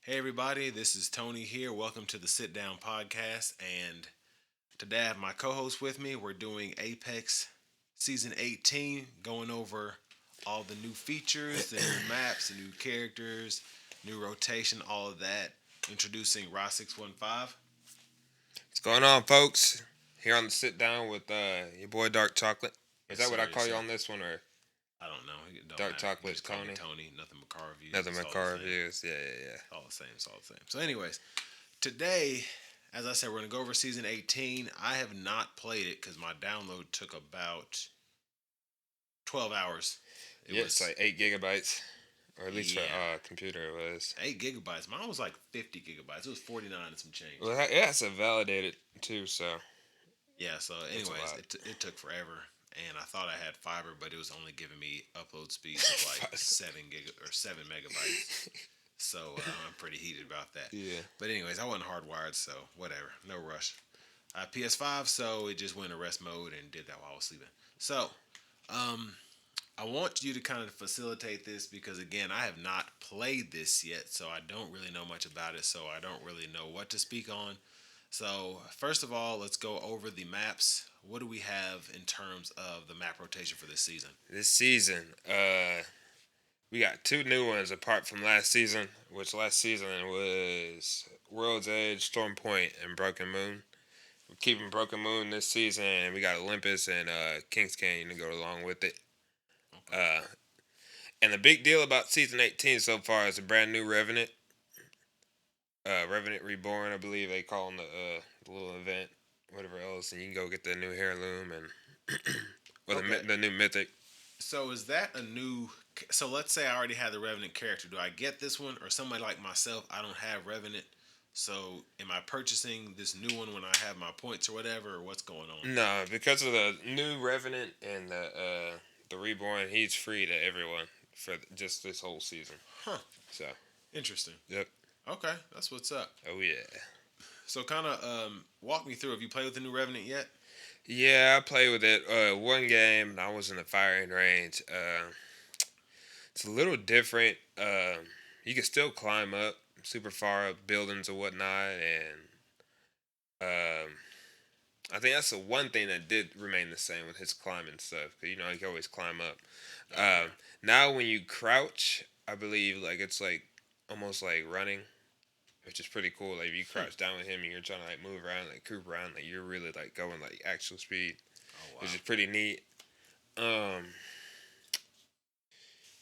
Hey everybody, this is Tony here. Welcome to the Sit Down Podcast. And today I have my co-host with me. We're doing Apex Season 18, going over all the new features, the new maps, the new characters, new rotation, all of that. Introducing Ry615. What's going on, folks? Here on the sit down with your boy Dark Chocolate. Is Yes, that what sir. I Yes, call you sir. on this one, or I don't know. It don't Dark matter. You Chocolate just call me Tony? Tony. Nothing but car reviews. Nothing It's but all the car same. reviews. Yeah. It's all the same. It's all the same. So, anyways, today, as I said, we're going to go over Season 18. I have not played it because my download took about 12 hours. It Yeah, it's was, like 8 GB, or at least for yeah, computer it was. 8 gigabytes. Mine was like 50 gigabytes. It was 49 and some change. Well, yeah, it's a validated too, so Yeah, so, that's a anyways, lot. it took forever. And I thought I had fiber, but it was only giving me upload speeds of like 7 megabytes. So I'm pretty heated about that. Yeah. But anyways, I wasn't hardwired, so whatever. No rush. PS5, so it just went in rest mode and did that while I was sleeping. So, um, I want you to kind of facilitate this because again, I have not played this yet, so I don't really know much about it, so I don't really know what to speak on. So, first of all, let's go over the maps. What do we have in terms of the map rotation for this season? This season, we got two new ones apart from last season, which last season was World's Edge, Storm Point, and Broken Moon. We're keeping Broken Moon this season, and we got Olympus and Kings Canyon to go along with it. Okay. Uh, and the big deal about season 18 so far is a brand new Revenant. Revenant Reborn, I believe they call them the little event, whatever else, and you can go get the new heirloom and or Okay. the new mythic. So is that a new? So let's say I already had the Revenant character. Do I get this one, or somebody like myself? I don't have Revenant. So am I purchasing this new one when I have my points or whatever, or what's going on? No, because of the new Revenant and the Reborn, he's free to everyone for just this whole season. Huh. So, Interesting. yep. Okay, that's what's up. Oh yeah. So kind of walk me through. Have you played with the new Revenant yet? Yeah, I played with it one game, and I was in the firing range. It's a little different. You can still climb up super far up buildings and whatnot, and um, I think that's the one thing that did remain the same with his climbing stuff. 'Cause, you can always climb up. Oh yeah. Now when you crouch, I believe like it's like almost like running, which is pretty cool. Like if you Hmm. crouch down with him and you're trying to like move around, like creep around, like you're really like going like actual speed, Oh which wow. is pretty neat. Um,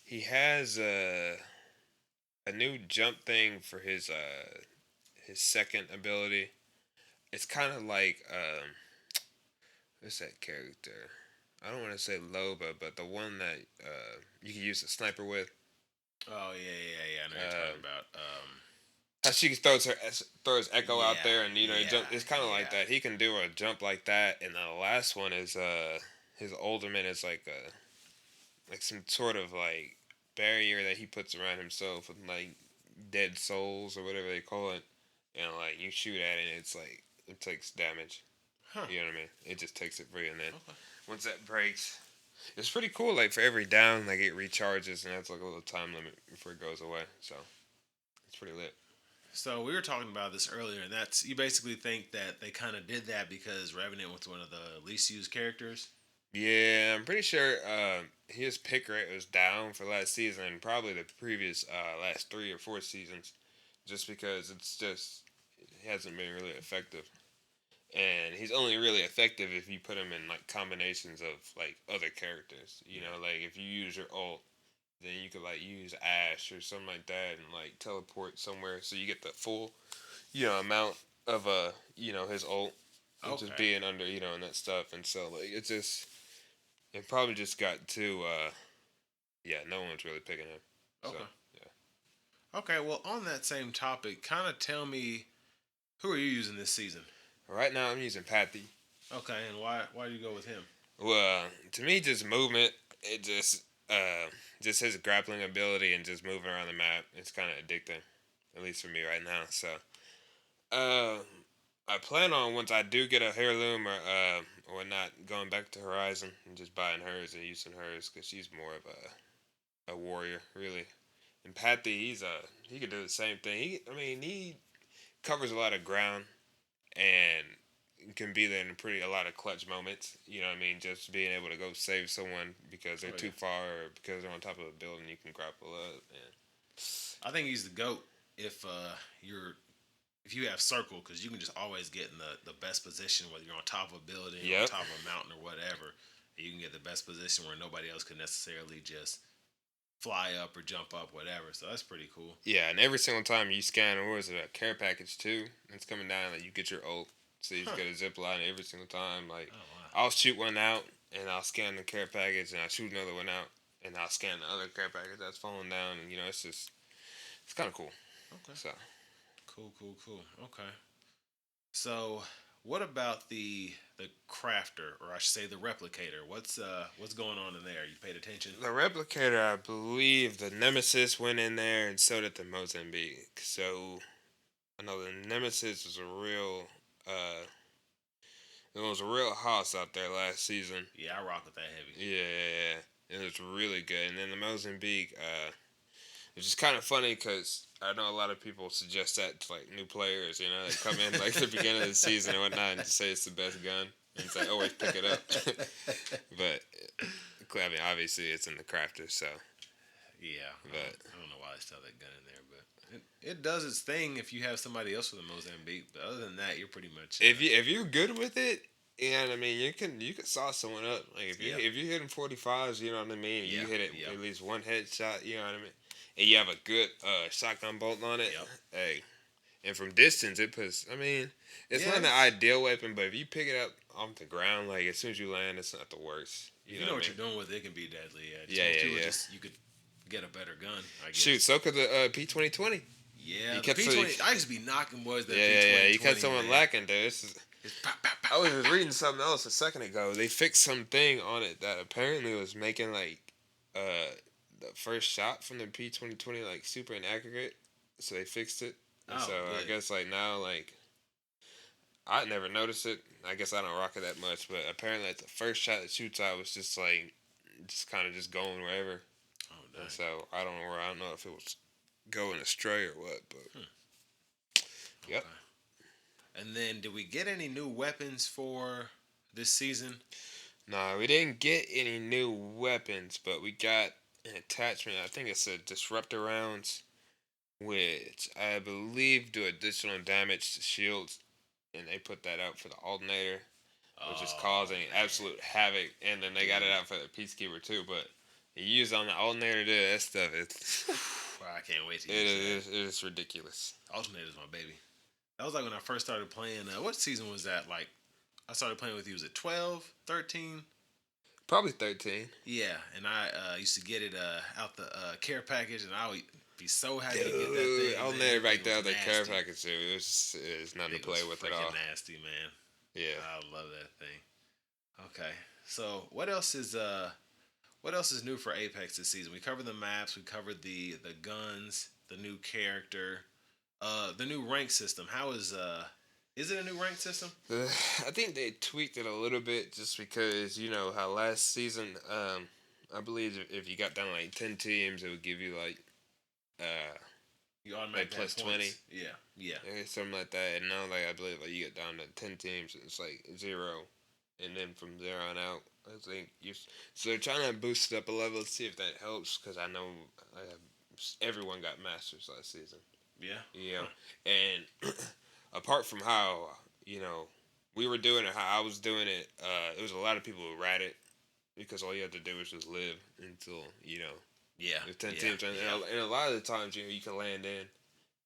he has a new jump thing for his second ability. It's kind of like what's that character? I don't want to say Loba, but the one that you can use the sniper with. Oh yeah. I know what you're Um, talking about. how she throws Echo out there, and he jump. It's kind of like Yeah. that. He can do a jump like that, and the last one is his ultimate is like some sort of like barrier that he puts around himself with like dead souls or whatever they call it, and like you shoot at it, and it's like it takes damage. Huh. You know what I mean? It just takes it free, and then Okay. once that breaks, it's pretty cool. Like for every down, like it recharges, and that's like a little time limit before it goes away. So it's pretty lit. So we were talking about this earlier, and that's you basically think that they kind of did that because Revenant was one of the least used characters. Yeah, I'm pretty sure his pick rate was down for last season and probably the previous last 3 or 4 seasons, just because it hasn't been really effective. And he's only really effective if you put him in like combinations of like other characters. Yeah. Like if you use your ult, then you could like use Ash or something like that and like teleport somewhere so you get the full amount of his ult and just Okay. being under and that stuff. And so like it probably just got too yeah, no one's really picking him. So Okay. yeah. Okay. Well, on that same topic, kind of tell me who are you using this season? Right now I'm using Pathy. Okay, and why do you go with him? Well, to me, just movement. It just his grappling ability and just moving around the map. It's kind of addicting, at least for me right now. So, uh, I plan on once I do get a heirloom or not going back to Horizon and just buying hers and using hers because she's more of a warrior really And Pathy, he could do the same thing. He covers a lot of ground and can be there in a lot of clutch moments. You know what I mean? Just being able to go save someone because they're too far or because they're on top of a building, you can grapple up. And I think he's the goat if you're if you have circle because you can just always get in the best position whether you're on top of a building, on yep. top of a mountain or whatever. You can get the best position where nobody else could necessarily just fly up or jump up, whatever. So that's pretty cool. Yeah, and every single time you scan, or is it a care package too? It's coming down, like you get your ult. So you just get a zip line every single time. Like, Oh, wow. I'll shoot one out, and I'll scan the care package, and I'll shoot another one out, and I'll scan the other care package that's falling down, and it's kind of cool. Okay. So Cool. Okay. So, what about the crafter, or I should say the replicator? What's going on in there? You paid attention? the replicator, I believe the Nemesis went in there, and so did the Mozambique. So I know the Nemesis was a real, it was a real hoss out there last season. Yeah, I rock with that heavy. Yeah. It was really good. And then the Mozambique, it's just kind of funny because I know a lot of people suggest that to like new players, that come in like the beginning of the season and whatnot and just say it's the best gun. And it's like, always pick it up. But, I mean, obviously it's in the crafter, so. Yeah, But I don't know why they still have that gun in there, but it does its thing if you have somebody else with a Mozambique. But other than that, you're pretty much if you're good with it, I mean, you can sauce someone up. Like if you Yep. if you're hitting 45s, you know what I mean. Yeah, You hit it yeah. at least one headshot, you know what I mean. And you have a good shotgun bolt on it. Yep. Hey, and from distance, it puts. I mean, it's Yeah, not an ideal weapon, but if you pick it up off the ground, like as soon as you land, it's not the worst. You know what you're doing with it, it can be deadly. Yeah. Just you could get a better gun. I guess. Shoot, so could the P2020. Yeah, You the kept P20. I used to be knocking boys. That Yeah. P2020. You cut someone man. lacking, dude. It's pop, pop, pop, I was pop, just reading something else a second ago. They fixed something on it that apparently was making like the first shot from the P2020 like super inaccurate. So they fixed it. And so good. I guess like now like I never noticed it. I guess I don't rock it that much, but apparently like the first shot that shoots out was just like just kind of just going wherever. Oh, dang. And so I don't know where. I don't know if it was going astray or what, but yep. Okay. And then, did we get any new weapons for this season? Nah, we didn't get any new weapons, but we got an attachment. I think it's a disruptor rounds, which I believe do additional damage to shields, and they put that out for the alternator, which is causing absolute havoc. And then they got it out for the peacekeeper too. But you use on the alternator, dude, that stuff I can't wait to use that. It is ridiculous. Alternator's my baby. That was like when I first started playing. What season was that? Like, I started playing with you. Was it 12, 13? Probably 13. Yeah, and I used to get it out the care package, and I would be so happy to get that thing. Alternator back there, the care package, dude. It's nothing to play with at all. Nasty, man. Yeah, I love that thing. Okay, so what else is new for Apex this season? We covered the maps, we covered the guns, the new character, the new rank system. How is it a new rank system? I think they tweaked it a little bit just because you know how last season, I believe if you got down to like 10 teams, it would give you like you automatically like plus 20. Yeah, something like that. And now like I believe like you get down to 10 teams, it's like 0, and then from there on out, I think so they're trying to boost it up a level to see if that helps because I know everyone got masters last season. Yeah. And apart from how we were doing it, how I was doing it, there was a lot of people who rat it because all you had to do was just live until there's 10 teams, and a lot of the times you can land in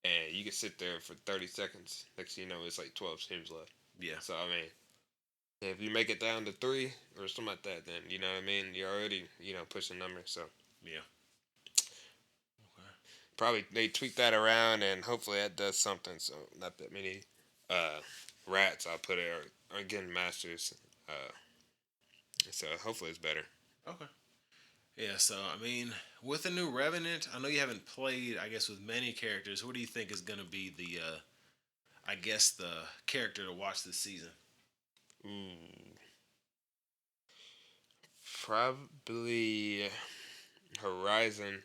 and you can sit there for 30 seconds. Next thing you know, it's like 12 teams left. Yeah. So I mean, if you make it down to 3 or something like that, then you know what I mean. You're already pushing numbers. So yeah. Probably they tweak that around and hopefully that does something. So not that many rats I'll put it are getting masters. So hopefully it's better. Okay. Yeah, so I mean, with the new Revenant, I know you haven't played, I guess, with many characters. What do you think is gonna be the character to watch this season? Probably Horizon.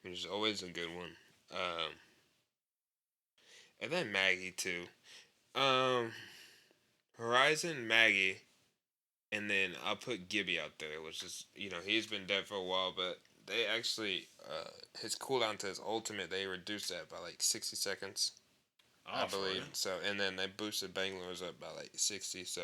which is always a good one. And then Maggie too. Um, Horizon, Maggie, and then I'll put Gibby out there, which is he's been dead for a while, but they actually his cooldown to his ultimate they reduced that by like 60 seconds. I Oh, for believe real? so, and then they boosted Bangalores up by like 60. So,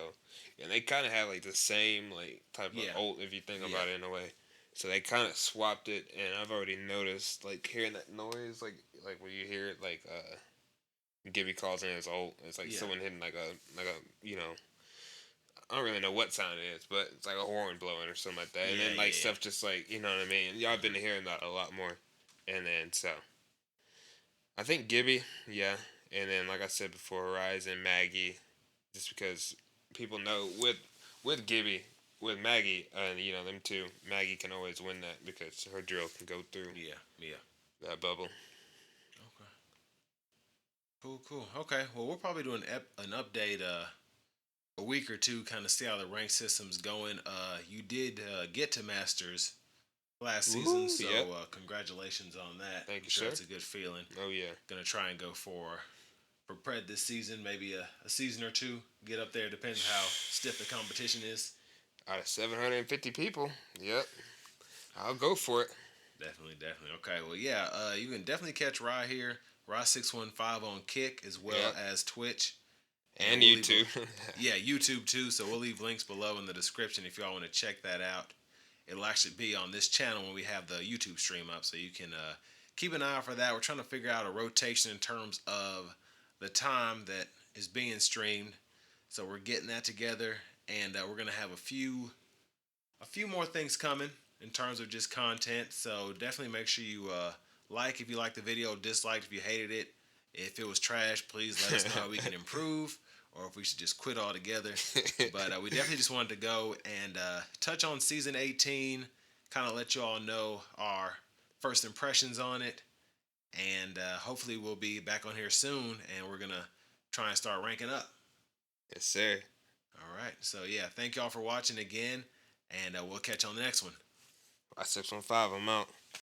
and they kind of had like the same like type of Yeah, ult if you think yeah, about it in a way. So they kind of swapped it, and I've already noticed like hearing that noise, like when you hear it, like Gibby calls in his ult. It's like yeah, someone hitting like a I don't really know what sound it is, but it's like a horn blowing or something like that. And yeah, then like yeah, yeah. stuff just like you know what I mean. Y'all been hearing that a lot more, and then so I think Gibby, yeah. And then, like I said before, Horizon, Maggie, just because people know with Gibby, with Maggie, and them two, Maggie can always win that because her drill can go through Yeah, yeah. that bubble. Okay. Cool, cool. Okay. Well, we'll probably do an update a week or two, kind of see how the rank system's going. You did get to Masters last season, Woo! so Yep. Congratulations on that. Thank I'm you, sure sir. it's a good feeling. Oh yeah. Gonna try and go for Pred this season, maybe a season or two. Get up there, depends how stiff the competition is. Out of 750 people, yep, I'll go for it. Definitely, definitely. Okay, well, yeah, you can definitely catch Ry here, Ry615 on Kick as well Yep, as Twitch, and and we'll you leave a too. yeah YouTube too. So we'll leave links below in the description if y'all want to check that out. It'll actually be on this channel when we have the YouTube stream up, so you can keep an eye out for that. We're trying to figure out a rotation in terms of the time that is being streamed, so we're getting that together, and we're gonna have a few more things coming in terms of just content. So definitely make sure you like if you like the video, dislike if you hated it. If it was trash, please let us know how we can improve or if we should just quit altogether. But we definitely just wanted to go and touch on season 18, kind of let you all know our first impressions on it. And hopefully we'll be back on here soon and we're going to try and start ranking up. Yes, sir. All right. So, yeah, thank y'all for watching again. And we'll catch you on the next one. Ry615, I'm out.